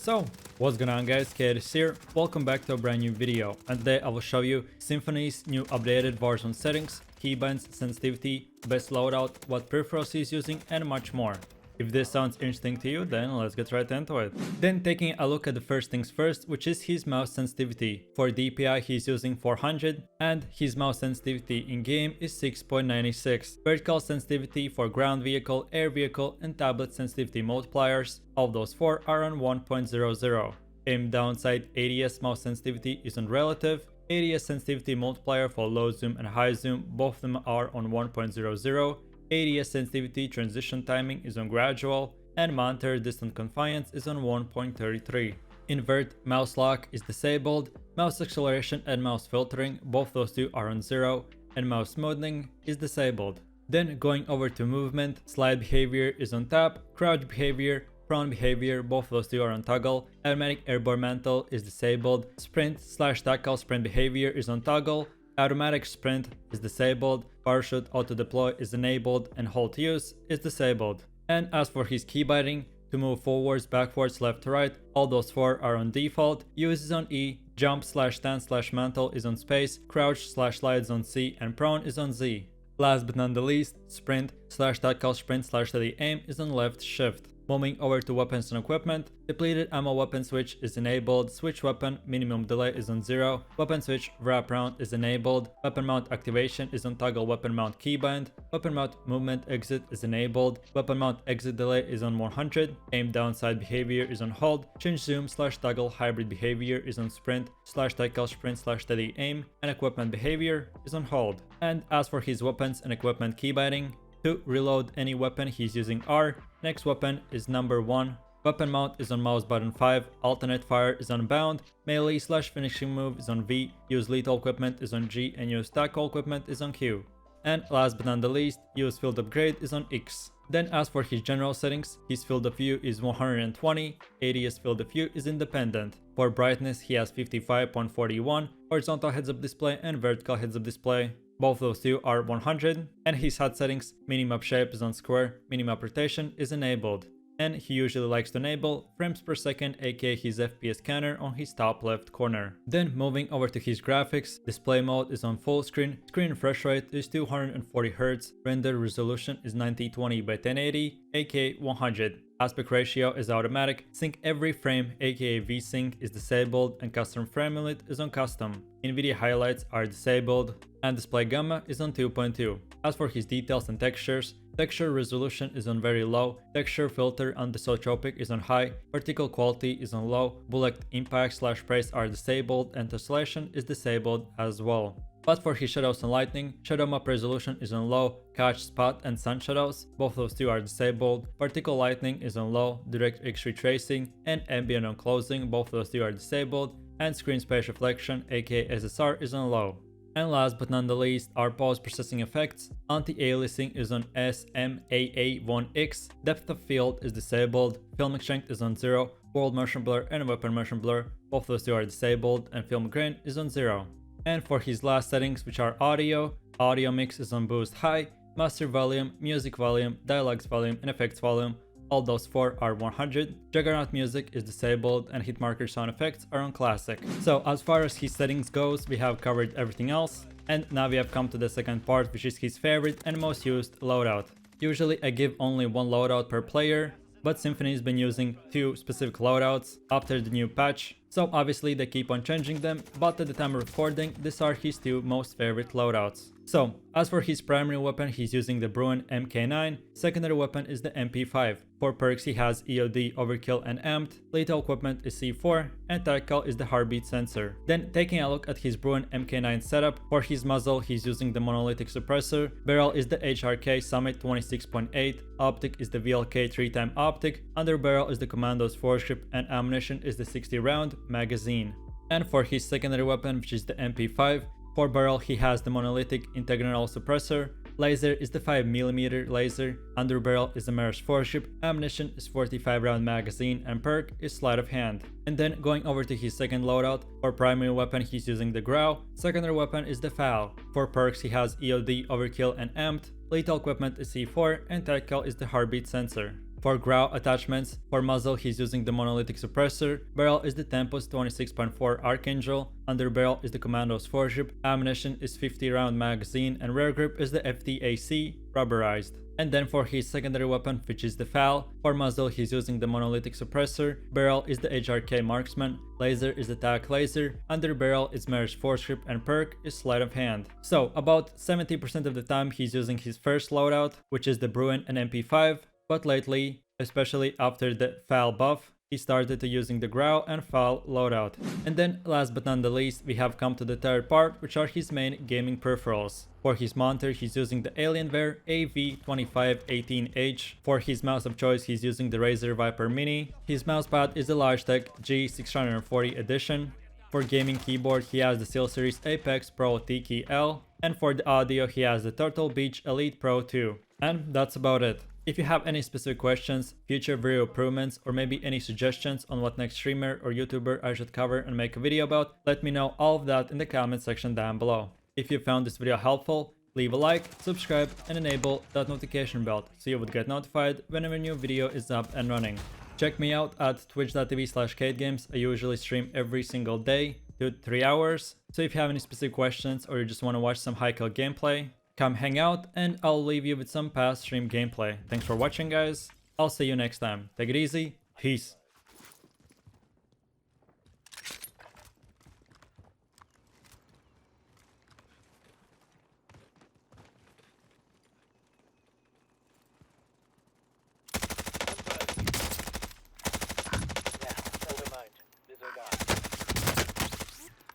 So, what's going on guys, Kaid is here, welcome back to a brand new video, and today I will show you Symfuhny's new updated Warzone settings, keybinds, sensitivity, best loadout, what peripherals he's using, and much more. If this sounds interesting to you, then let's get right into it. Then taking a look at the first things first, which is his mouse sensitivity. For DPI he's using 400 and his mouse sensitivity in game is 6.96. Vertical sensitivity for ground vehicle, air vehicle and tablet sensitivity multipliers, all those four are on 1.00. Aim downside ADS mouse sensitivity is on relative. ADS sensitivity multiplier for low zoom and high zoom, both of them are on 1.00. ADS sensitivity transition timing is on gradual, and monitor distant confiance is on 1.33. Invert mouse lock is disabled, mouse acceleration and mouse filtering, both those two are on 0, and mouse smoothing is disabled. Then going over to movement, slide behavior is on tap, crouch behavior, prone behavior, both those two are on toggle, automatic airborne mantle is disabled, sprint/tackle sprint behavior is on toggle, automatic sprint is disabled, parachute auto deploy is enabled, and hold use is disabled. And as for his keybinding, to move forwards, backwards, left to right, all those four are on default, use is on E, jump/stand/mantle is on space, crouch/slide is on C, and prone is on Z. Last but not the least, sprint/tackle sprint/steady aim is on left shift. Moving over to weapons and equipment, depleted ammo weapon switch is enabled, switch weapon minimum delay is on 0, weapon switch wrap round is enabled, weapon mount activation is on toggle weapon mount keybind, weapon mount movement exit is enabled, weapon mount exit delay is on 100, aim downside behavior is on hold, change zoom/toggle hybrid behavior is on sprint/tackle sprint/steady aim, and equipment behavior is on hold. And as for his weapons and equipment keybinding, to reload any weapon he's using R, next weapon is number 1, weapon mount is on mouse button 5, alternate fire is on bound, melee/finishing move is on V, use lethal equipment is on G, and use tackle equipment is on Q. And last but not the least, use field upgrade is on X. Then as for his general settings, his field of view is 120, ADS field of view is independent. For brightness he has 55.41, horizontal heads up display and vertical heads up display. Both those two are 100, and his HUD settings, minimap shape is on square, minimap rotation is enabled. And he usually likes to enable frames per second, aka his FPS counter on his top left corner. Then moving over to his graphics, display mode is on full screen, screen refresh rate is 240Hz, render resolution is 1920 by 1080, aka 100. Aspect ratio is automatic, sync every frame aka VSync is disabled, and custom frame limit is on custom. NVIDIA highlights are disabled, and display gamma is on 2.2. As for his details and textures, texture resolution is on very low, texture filter anisotropic is on high, particle quality is on low, bullet impact/sprays are disabled, and tessellation is disabled as well. But for his shadows and lighting, shadow map resolution is on low, catch, spot and sun shadows, both those two are disabled, particle lighting is on low, direct X-ray tracing and ambient on closing, both those two are disabled, and screen space reflection aka SSR is on low. And last but not the least are post processing effects, anti-aliasing is on SMAA1X, depth of field is disabled, film strength is on 0, world motion blur and weapon motion blur, both those two are disabled, and film grain is on 0. And for his last settings, which are audio, audio mix is on boost high, master volume, music volume, dialogues volume and effects volume, all those four are 100, Juggernaut music is disabled, and hitmarker sound effects are on classic. So as far as his settings goes, we have covered everything else, and now we have come to the second part, which is his favorite and most used loadout. Usually I give only one loadout per player, but Symfuhny's been using two specific loadouts after the new patch, so obviously they keep on changing them, but at the time of recording, these are his two most favorite loadouts. So, as for his primary weapon, he's using the Bruin MK9, secondary weapon is the MP5. For perks he has EOD, Overkill and Amped, lethal equipment is C4, and tackle is the heartbeat sensor. Then taking a look at his Bruin MK9 setup, for his muzzle he's using the monolithic suppressor, barrel is the HRK Summit 26.8, optic is the VLK 3-time optic, under barrel is the Commando's foregrip, and ammunition is the 60 round magazine. And for his secondary weapon, which is the MP5, for barrel he has the monolithic integral suppressor, laser is the 5mm laser, under barrel is the Mirage foregrip, ammunition is 45 round magazine, and perk is sleight of hand. And then going over to his second loadout, for primary weapon he's using the Grau, secondary weapon is the FAL, for perks he has EOD, Overkill and Amped, lethal equipment is C4, and tackle is the heartbeat sensor. For Grau attachments, for muzzle he's using the monolithic suppressor, barrel is the Tempus 26.4 Archangel, under barrel is the Commando's foregrip, ammunition is 50 round magazine, and rear grip is the FTAC rubberized. And then for his secondary weapon, which is the FAL, for muzzle he's using the monolithic suppressor, barrel is the HRK marksman, laser is the TAC laser, under barrel is Mare's foregrip, and perk is sleight of hand. So about 70% of the time he's using his first loadout, which is the Bruin and MP5, but lately, especially after the FAL buff, he started to using the Grau and FAL loadout. And then last but not the least, we have come to the third part, which are his main gaming peripherals. For his monitor, he's using the Alienware AV2518H. For his mouse of choice, he's using the Razer Viper Mini. His mousepad is the Logitech G640 edition. For gaming keyboard, he has the SteelSeries Apex Pro TKL. And for the audio, he has the Turtle Beach Elite Pro 2. And that's about it. If you have any specific questions, future video improvements, or maybe any suggestions on what next streamer or YouTuber I should cover and make a video about, let me know all of that in the comment section down below. If you found this video helpful, leave a like, subscribe, and enable that notification bell so you would get notified whenever a new video is up and running. Check me out at twitch.tv/KaidGames. I usually stream every single day, 2 to 3 hours. So if you have any specific questions or you just want to watch some high kill gameplay, come hang out and I'll leave you with some past stream gameplay. Thanks for watching, guys. I'll see you next time. Take it easy. Peace.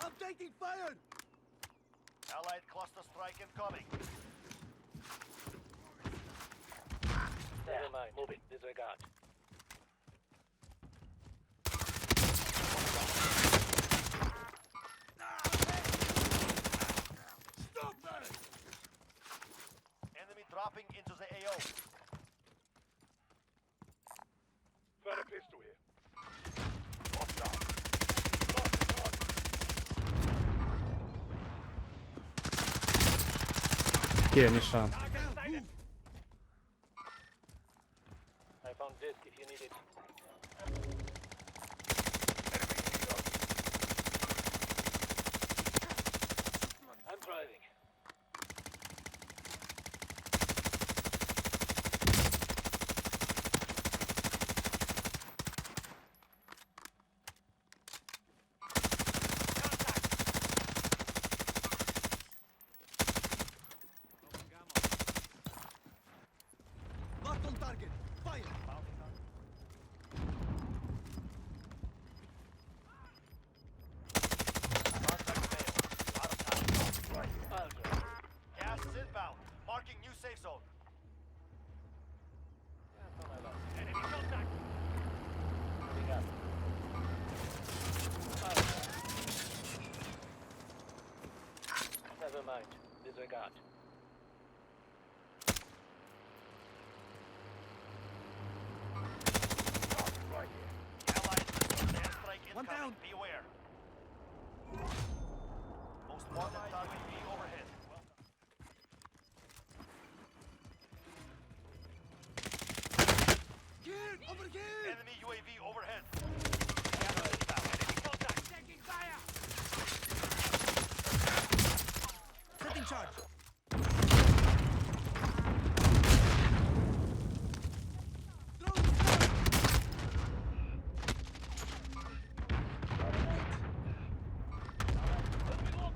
I'm taking fire! Allied cluster strike incoming. Never mind. Move it. Disregard. Stop that! Enemy dropping into the AO. Found a pistol here. Є, Міша. I found disc if you need it. I'm driving. Locked on target. Fire! Gas is inbound. Marking new safe zone. Enemy contact. Moving up. Never mind. Disregard. One down. Beware. Most wanted target B overhead. Here! Over here! Enemy UAV overhead. Enemy contact. Taking fire. Setting charge.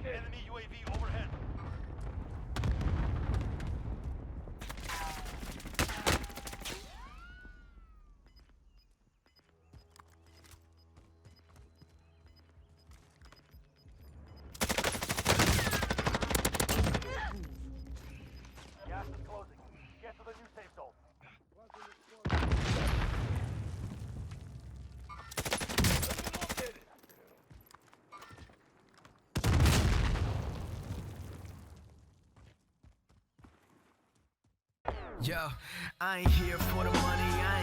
Enemy UAV overhead. Gas is closing. Get to the new safe zone. Yo, I ain't here for the money, I